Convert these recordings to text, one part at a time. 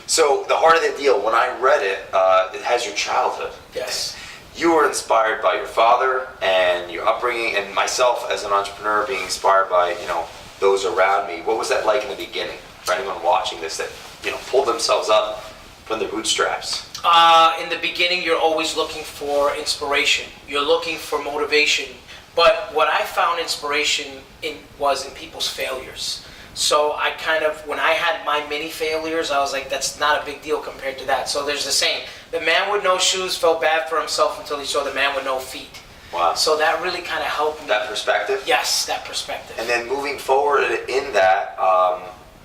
So the heart of the deal, when I read it, it has your childhood. Yes. You were inspired by your father and your upbringing, and myself as an entrepreneur being inspired by, those around me. What was that like in the beginning for anyone watching this that, pulled themselves up from their bootstraps? In the beginning, you're always looking for inspiration. You're looking for motivation. But what I found inspiration was in people's failures. So I when I had my mini failures, I was like, that's not a big deal compared to that. So there's the saying, the man with no shoes felt bad for himself until he saw the man with no feet. Wow. So that really kind of helped me. That perspective? Yes, that perspective. And then moving forward in that,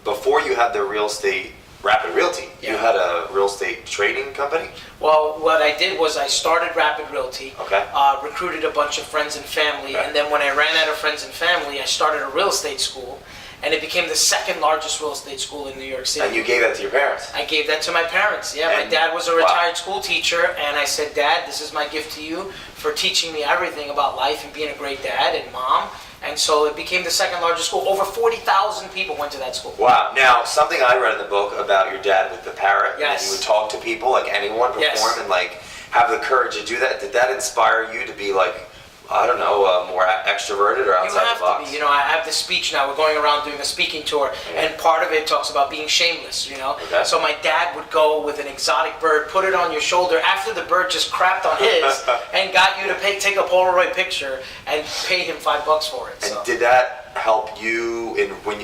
before you had the real estate, Rapid Realty, you had a real estate trading company? Well, what I did was I started Rapid Realty, Okay. Recruited a bunch of friends and family, and then when I ran out of friends and family, I started a real estate school, and it became the second largest real estate school in New York City. And you gave that to your parents? I gave that to my parents, yeah. And my dad was a retired school teacher, and I said, Dad, this is my gift to you for teaching me everything about life and being a great dad and mom. And so it became the second largest school. Over 40,000 people went to that school. Wow. Now, something I read in the book about your dad with the Parrot, yes. and you would talk to people like anyone, perform, yes. and have the courage to do that. Did that inspire you to be more extroverted or outside the box? To be. I have this speech now. We're going around doing a speaking tour, and part of it talks about being shameless, Okay. So my dad would go with an exotic bird, put it on your shoulder after the bird just crapped on his, and got you to take a Polaroid picture and pay him $5 for it. And did that help you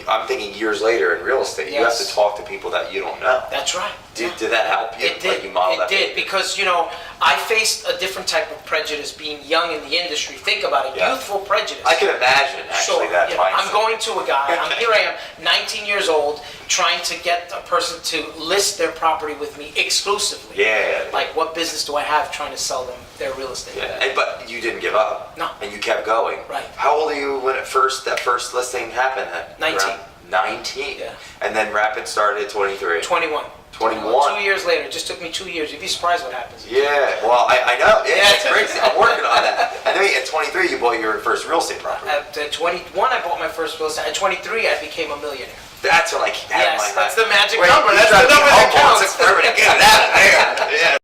I'm thinking years later in real estate, you have to talk to people that you don't know. That's right. Did that help you? It did. It did because I faced a different type of prejudice being young in the industry. Think about it, youthful prejudice. I can imagine actually that. I'm going to a guy. Here I am, 19 years old, trying to get a person to list their property with me exclusively. Yeah. Like, what business do I have trying to sell them their real estate? Yeah. But you didn't give up. No. And you kept going. Right. How old are you when that first listing happened? 19. Around 19. Yeah. And then Rapid started at 23. 21. 21. 2 years later. It just took me 2 years. You'd be surprised what happens. Yeah, well, I know. Yeah, it's crazy. I'm working on that. And then at 23, you bought your first real estate property. At 21, I bought my first real estate. At 23, I became a millionaire. That's what I keep having Yes, my that's the magic Wait, number. you That's gotta the be number that humble. counts. It's forever to get it out of there. Yeah,